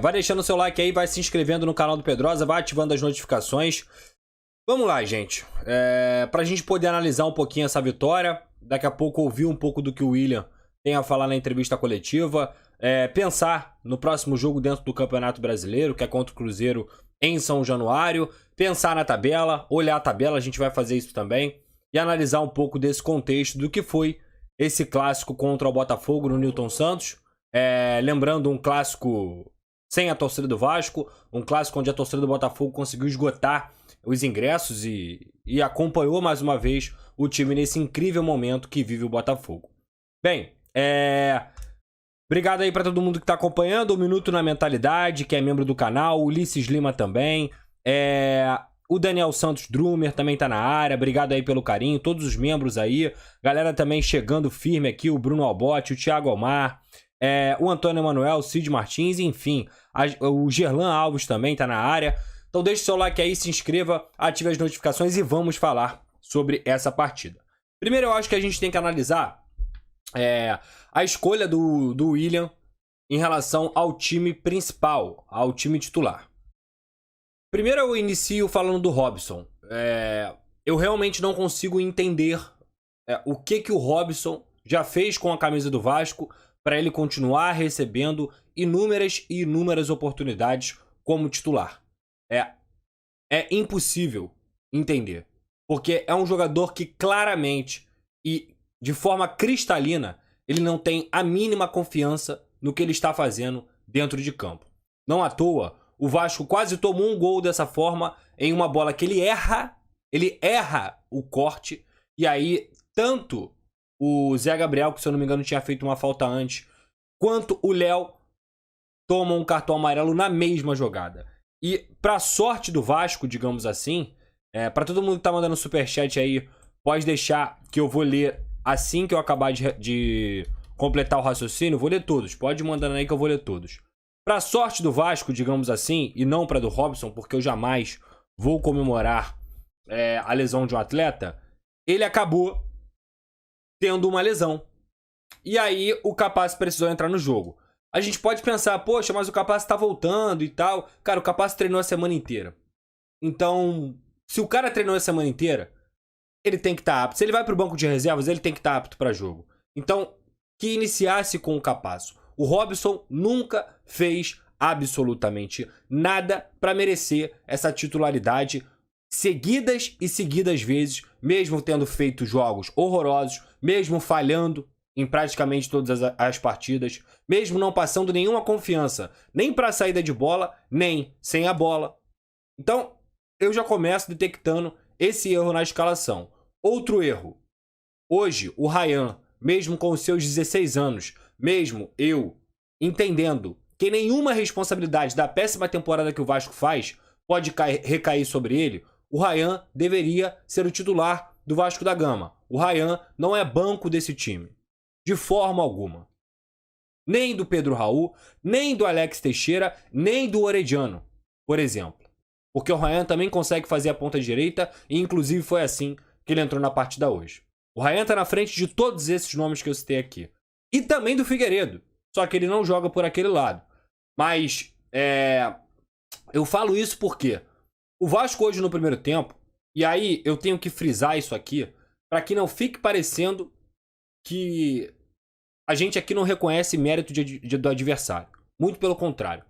Vai deixando seu like aí, vai se inscrevendo no canal do Pedrosa, vai ativando as notificações. Vamos lá, gente. Pra gente poder analisar um pouquinho essa vitória, daqui a pouco ouvir um pouco do que o William tem a falar na entrevista coletiva, pensar no próximo jogo dentro do Campeonato Brasileiro, que é contra o Cruzeiro em São Januário, pensar na tabela, olhar a tabela, a gente vai fazer isso também, e analisar um pouco desse contexto do que foi esse clássico contra o Botafogo no Newton Santos. Lembrando, um clássico sem a torcida do Vasco, um clássico onde a torcida do Botafogo conseguiu esgotar os ingressos e acompanhou mais uma vez o time nesse incrível momento que vive o Botafogo. Bem, obrigado aí pra todo mundo que tá acompanhando, o Minuto na Mentalidade, que é membro do canal, o Ulisses Lima também, o Daniel Santos Drumer também tá na área, obrigado aí pelo carinho, todos os membros aí, galera também chegando firme aqui, o Bruno Albotti, o Thiago Almar, o Antônio Emanuel, o Cid Martins, enfim, o Gerlan Alves também tá na área. Então deixe seu like aí, se inscreva, ative as notificações e vamos falar sobre essa partida. Primeiro eu acho que a gente tem que analisar a escolha do William em relação ao time principal, ao time titular. Primeiro eu inicio falando do Robson. Eu realmente não consigo entender o que o Robson já fez com a camisa do Vasco para ele continuar recebendo inúmeras e inúmeras oportunidades como titular. É impossível entender. Porque é um jogador que claramente e de forma cristalina ele não tem a mínima confiança no que ele está fazendo dentro de campo. Não à toa, o Vasco quase tomou um gol dessa forma em uma bola que ele erra o corte. E aí, tanto o Zé Gabriel, que se eu não me engano tinha feito uma falta antes, quanto o Léo tomam um cartão amarelo na mesma jogada. E pra sorte do Vasco, digamos assim, pra todo mundo que tá mandando superchat aí, pode deixar que eu vou ler assim que eu acabar de completar o raciocínio, vou ler todos. Pode ir mandando aí que eu vou ler todos. Pra sorte do Vasco, digamos assim, e não pra do Robson, porque eu jamais vou comemorar a lesão de um atleta, ele acabou tendo uma lesão. E aí o Capaz precisou entrar no jogo. A gente pode pensar, poxa, mas o Capaz tá voltando e tal. Cara, o Capaz treinou a semana inteira. Então, se o cara treinou a semana inteira, ele tem que estar apto. Se ele vai pro banco de reservas, ele tem que estar apto para jogo. Então, que iniciasse com o Capaz. O Robson nunca fez absolutamente nada para merecer essa titularidade seguidas e seguidas vezes, mesmo tendo feito jogos horrorosos, mesmo falhando em praticamente todas as partidas, mesmo não passando nenhuma confiança, nem para a saída de bola, nem sem a bola. Então, eu já começo detectando esse erro na escalação. Outro erro. Hoje, o Ryan, mesmo com os seus 16 anos, mesmo eu entendendo que nenhuma responsabilidade da péssima temporada que o Vasco faz pode recair sobre ele, o Ryan deveria ser o titular do Vasco da Gama. O Ryan não é banco desse time. De forma alguma. Nem do Pedro Raul, nem do Alex Teixeira, nem do Orediano, por exemplo. Porque o Ryan também consegue fazer a ponta direita e inclusive foi assim que ele entrou na partida hoje. O Ryan tá na frente de todos esses nomes que eu citei aqui. E também do Figueiredo. Só que ele não joga por aquele lado. Mas eu falo isso porque o Vasco hoje no primeiro tempo, e aí eu tenho que frisar isso aqui, para que não fique parecendo que a gente aqui não reconhece mérito do adversário. Muito pelo contrário.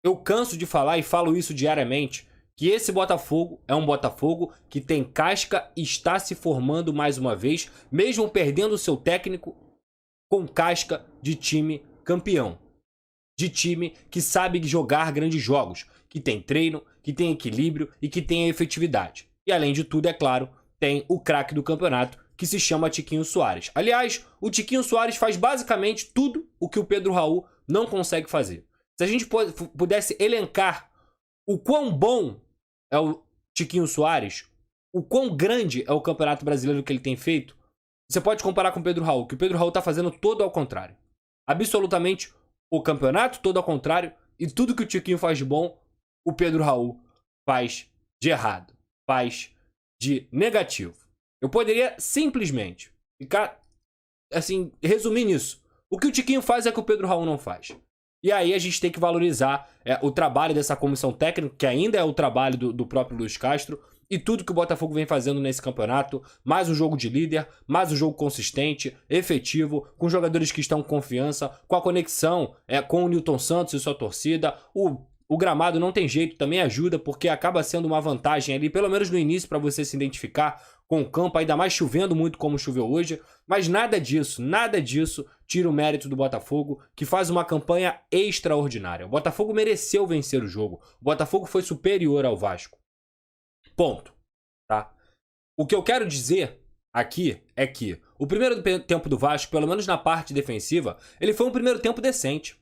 Eu canso de falar e falo isso diariamente, que esse Botafogo é um Botafogo que tem casca e está se formando mais uma vez, mesmo perdendo o seu técnico, com casca de time campeão. De time que sabe jogar grandes jogos, que tem treino, que tem equilíbrio e que tem efetividade. E além de tudo, é claro, tem o craque do campeonato, que se chama Tiquinho Soares. Aliás, o Tiquinho Soares faz basicamente tudo o que o Pedro Raul não consegue fazer. Se a gente pudesse elencar o quão bom é o Tiquinho Soares, o quão grande é o Campeonato Brasileiro que ele tem feito, você pode comparar com o Pedro Raul, que o Pedro Raul está fazendo todo ao contrário. Absolutamente o campeonato todo ao contrário, e tudo que o Tiquinho faz de bom, o Pedro Raul faz de errado, faz de negativo. Eu poderia simplesmente ficar, assim, resumir nisso. O que o Tiquinho faz é que o Pedro Raul não faz. E aí a gente tem que valorizar o trabalho dessa comissão técnica, que ainda é o trabalho do próprio Luiz Castro, e tudo que o Botafogo vem fazendo nesse campeonato. Mais um jogo de líder, mais um jogo consistente, efetivo, com jogadores que estão com confiança, com a conexão com o Nilton Santos e sua torcida. O gramado não tem jeito, também ajuda, porque acaba sendo uma vantagem ali, pelo menos no início, para você se identificar com o campo, ainda mais chovendo muito como choveu hoje. Mas nada disso tira o mérito do Botafogo, que faz uma campanha extraordinária. O Botafogo mereceu vencer o jogo. O Botafogo foi superior ao Vasco. Ponto. Tá? O que eu quero dizer aqui é que o primeiro tempo do Vasco, pelo menos na parte defensiva, ele foi um primeiro tempo decente.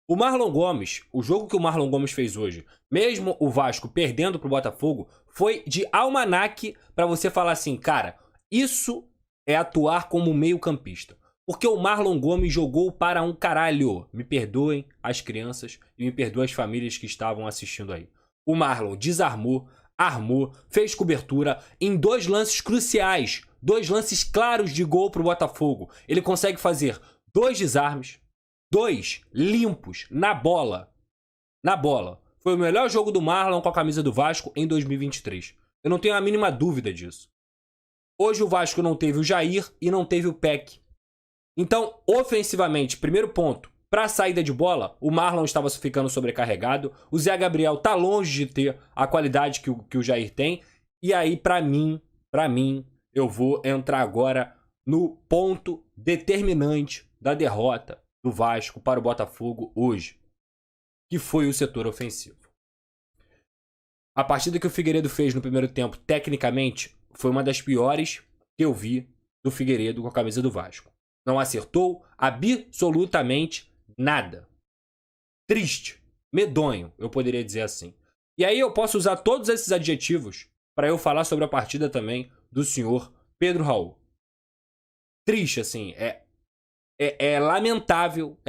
O Marlon Gomes, o jogo que o Marlon Gomes fez hoje, mesmo o Vasco perdendo pro Botafogo, foi de almanaque pra você falar assim, cara, isso é atuar como meio-campista. Porque o Marlon Gomes jogou para um caralho. Me perdoem as crianças e me perdoem as famílias que estavam assistindo aí. O Marlon desarmou, armou, fez cobertura em 2 lances cruciais, 2 lances claros de gol pro Botafogo. Ele consegue fazer 2 desarmes, 2 limpos na bola. Na bola. Foi o melhor jogo do Marlon com a camisa do Vasco em 2023. Eu não tenho a mínima dúvida disso. Hoje o Vasco não teve o Jair e não teve o Peck. Então, ofensivamente, primeiro ponto, para a saída de bola, o Marlon estava ficando sobrecarregado. O Zé Gabriel tá longe de ter a qualidade que o Jair tem. E aí, para mim, eu vou entrar agora no ponto determinante da derrota do Vasco para o Botafogo hoje, que foi o setor ofensivo. A partida que o Figueiredo fez no primeiro tempo, tecnicamente, foi uma das piores que eu vi do Figueiredo com a camisa do Vasco. Não acertou absolutamente nada. Triste, medonho, eu poderia dizer assim. E aí eu posso usar todos esses adjetivos para eu falar sobre a partida também do senhor Pedro Raul. Triste, assim, é lamentável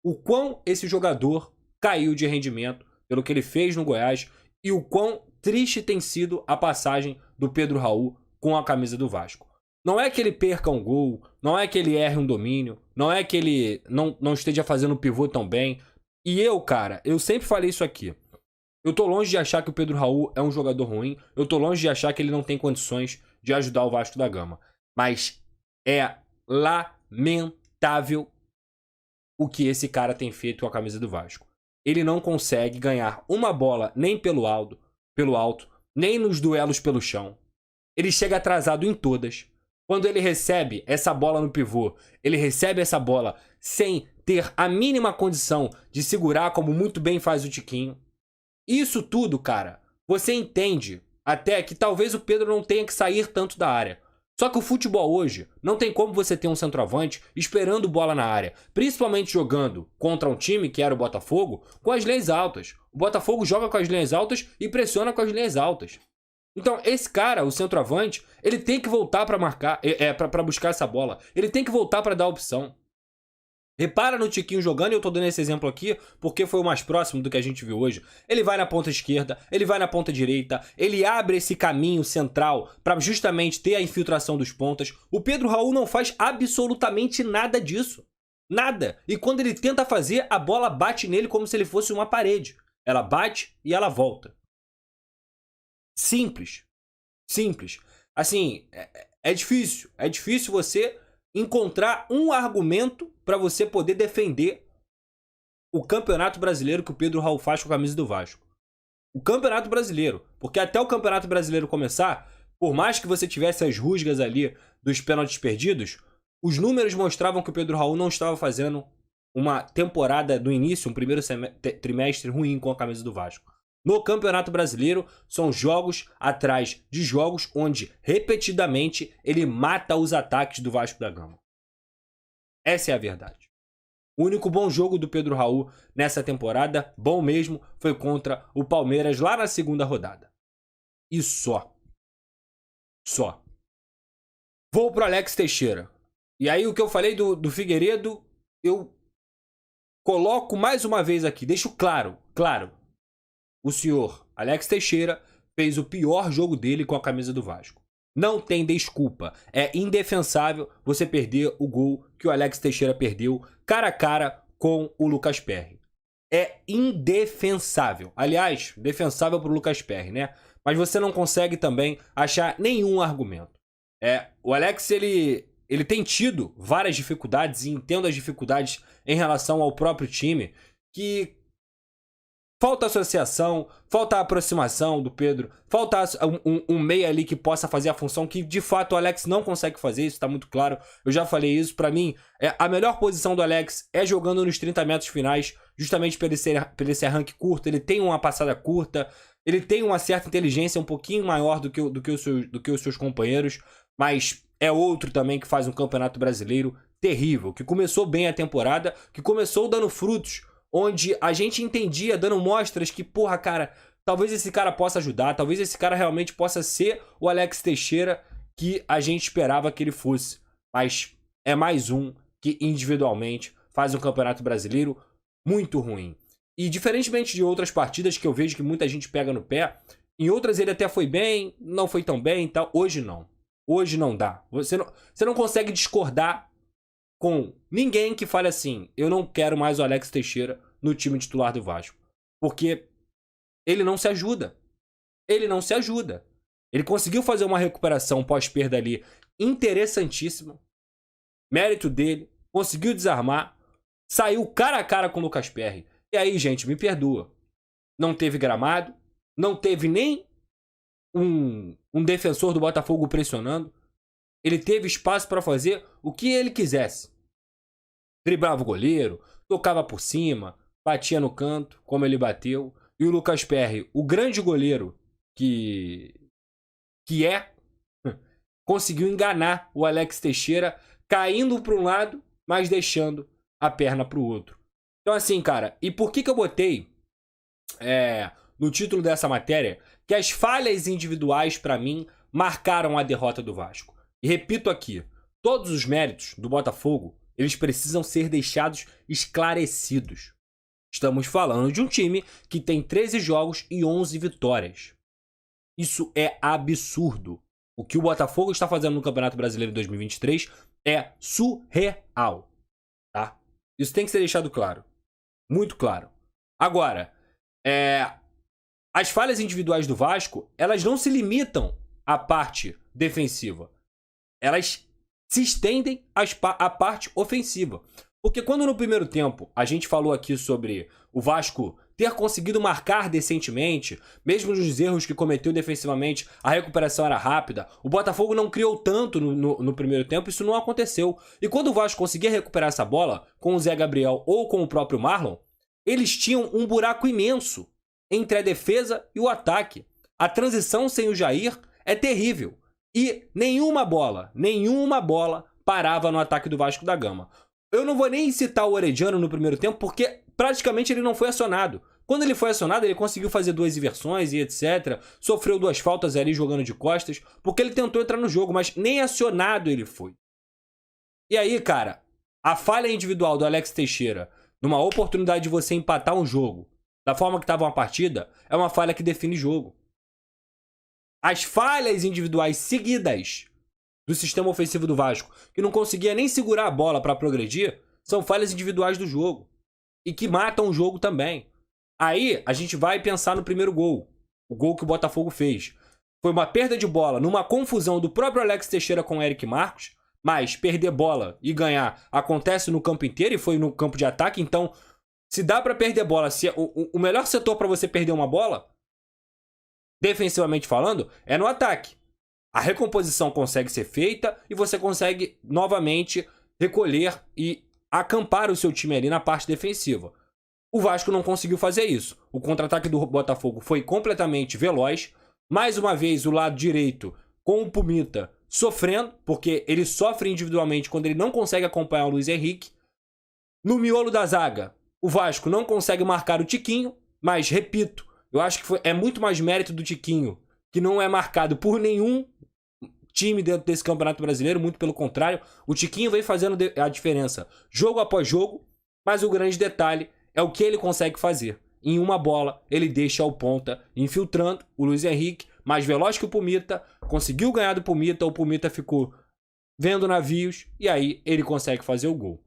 o quão esse jogador caiu de rendimento pelo que ele fez no Goiás e o quão triste tem sido a passagem do Pedro Raul com a camisa do Vasco. Não é que ele perca um gol, não é que ele erre um domínio, não é que ele não esteja fazendo o pivô tão bem. E eu sempre falei isso aqui. Eu tô longe de achar que o Pedro Raul é um jogador ruim, eu tô longe de achar que ele não tem condições de ajudar o Vasco da Gama. Mas é lamentável o que esse cara tem feito com a camisa do Vasco. Ele não consegue ganhar uma bola nem pelo alto, nem nos duelos pelo chão. Ele chega atrasado em todas. Quando ele recebe essa bola no pivô, ele recebe essa bola sem ter a mínima condição de segurar, como muito bem faz o Tiquinho. Isso tudo, cara, você entende até que talvez o Pedro não tenha que sair tanto da área. Só que o futebol hoje não tem como você ter um centroavante esperando bola na área, principalmente jogando contra um time que era o Botafogo com as linhas altas. O Botafogo joga com as linhas altas e pressiona com as linhas altas. Então esse cara, o centroavante, ele tem que voltar para marcar, para buscar essa bola. Ele tem que voltar para dar opção. Repara no Tiquinho jogando, e eu tô dando esse exemplo aqui porque foi o mais próximo do que a gente viu hoje. Ele vai na ponta esquerda, ele vai na ponta direita, ele abre esse caminho central para justamente ter a infiltração dos pontas. O Pedro Raul não faz absolutamente nada disso. Nada. E quando ele tenta fazer, a bola bate nele como se ele fosse uma parede. Ela bate e ela volta. Simples. Simples. Assim, é difícil. É difícil você encontrar um argumento para você poder defender o Campeonato Brasileiro que o Pedro Raul faz com a camisa do Vasco. O Campeonato Brasileiro. Porque até o Campeonato Brasileiro começar, por mais que você tivesse as rusgas ali dos pênaltis perdidos, os números mostravam que o Pedro Raul não estava fazendo uma temporada do início, um primeiro trimestre ruim com a camisa do Vasco. No Campeonato Brasileiro, são jogos atrás de jogos onde, repetidamente, ele mata os ataques do Vasco da Gama. Essa é a verdade. O único bom jogo do Pedro Raul nessa temporada, bom mesmo, foi contra o Palmeiras lá na segunda rodada. E só. Só. Vou pro Alex Teixeira. E aí o que eu falei do Figueiredo, eu coloco mais uma vez aqui, deixo claro. O senhor Alex Teixeira fez o pior jogo dele com a camisa do Vasco. Não tem desculpa. É indefensável você perder o gol que o Alex Teixeira perdeu cara a cara com o Lucas Perry. É indefensável. Aliás, defensável pro Lucas Perry, né? Mas você não consegue também achar nenhum argumento. O Alex, ele tem tido várias dificuldades, e entendo as dificuldades em relação ao próprio time, que falta associação, falta aproximação do Pedro, falta um meia ali que possa fazer a função que, de fato, o Alex não consegue fazer, isso tá muito claro. Eu já falei isso, pra mim, a melhor posição do Alex é jogando nos 30 metros finais, justamente por ele ser arranque curto, ele tem uma passada curta, ele tem uma certa inteligência um pouquinho maior do que os seus companheiros, mas é outro também que faz um campeonato brasileiro terrível, que começou bem a temporada, que começou dando frutos, onde a gente entendia, dando mostras que, porra, cara, talvez esse cara possa ajudar, talvez esse cara realmente possa ser o Alex Teixeira que a gente esperava que ele fosse. Mas é mais um que individualmente faz um campeonato brasileiro muito ruim. E diferentemente de outras partidas que eu vejo que muita gente pega no pé, em outras ele até foi bem, não foi tão bem e tal, hoje não. Hoje não dá. Você não consegue discordar com ninguém que fale assim, eu não quero mais o Alex Teixeira no time titular do Vasco. Porque ele não se ajuda. Ele não se ajuda. Ele conseguiu fazer uma recuperação pós-perda ali interessantíssima. Mérito dele. Conseguiu desarmar. Saiu cara a cara com o Lucas Perry. E aí, gente, me perdoa. Não teve gramado. Não teve nem um defensor do Botafogo pressionando. Ele teve espaço para fazer o que ele quisesse. Driblava o goleiro, tocava por cima, batia no canto, como ele bateu. E o Lucas Perry, o grande goleiro que conseguiu enganar o Alex Teixeira, caindo para um lado, mas deixando a perna para o outro. Então assim, cara, e por que eu botei no título dessa matéria que as falhas individuais, para mim, marcaram a derrota do Vasco? E repito aqui, todos os méritos do Botafogo, eles precisam ser deixados esclarecidos. Estamos falando de um time que tem 13 jogos e 11 vitórias. Isso é absurdo. O que o Botafogo está fazendo no Campeonato Brasileiro 2023 é surreal. Tá? Isso tem que ser deixado claro. Muito claro. Agora, as falhas individuais do Vasco, elas não se limitam à parte defensiva. Elas se estendem à parte ofensiva. Porque quando no primeiro tempo a gente falou aqui sobre o Vasco ter conseguido marcar decentemente, mesmo nos erros que cometeu defensivamente, a recuperação era rápida, o Botafogo não criou tanto no primeiro tempo, isso não aconteceu. E quando o Vasco conseguia recuperar essa bola, com o Zé Gabriel ou com o próprio Marlon, eles tinham um buraco imenso entre a defesa e o ataque. A transição sem o Jair é terrível. E nenhuma bola parava no ataque do Vasco da Gama. Eu não vou nem citar o Orediano no primeiro tempo, porque praticamente ele não foi acionado. Quando ele foi acionado, ele conseguiu fazer 2 inversões e etc. Sofreu 2 faltas ali jogando de costas, porque ele tentou entrar no jogo, mas nem acionado ele foi. E aí, cara, a falha individual do Alex Teixeira, numa oportunidade de você empatar um jogo, da forma que estava uma partida, é uma falha que define jogo. As falhas individuais seguidas do sistema ofensivo do Vasco, que não conseguia nem segurar a bola para progredir, são falhas individuais do jogo. E que matam o jogo também. Aí a gente vai pensar no primeiro gol. O gol que o Botafogo fez. Foi uma perda de bola numa confusão do próprio Alex Teixeira com o Eric Marcos, mas perder bola e ganhar acontece no campo inteiro e foi no campo de ataque. Então, se dá para perder bola, se o melhor setor para você perder uma bola, defensivamente falando, é no ataque. A recomposição consegue ser feita e você consegue novamente recolher e acampar o seu time ali na parte defensiva. O Vasco não conseguiu fazer isso. O contra-ataque do Botafogo foi completamente veloz. Mais uma vez, o lado direito com o Pumita sofrendo, porque ele sofre individualmente quando ele não consegue acompanhar o Luiz Henrique. No miolo da zaga, o Vasco não consegue marcar o Tiquinho, mas, repito, eu acho que é muito mais mérito do Tiquinho, que não é marcado por nenhum time dentro desse Campeonato Brasileiro, muito pelo contrário. O Tiquinho vem fazendo a diferença jogo após jogo, mas o grande detalhe é o que ele consegue fazer. Em uma bola, ele deixa o ponta infiltrando o Luiz Henrique, mais veloz que o Pumita, conseguiu ganhar do Pumita, o Pumita ficou vendo navios, e aí ele consegue fazer o gol.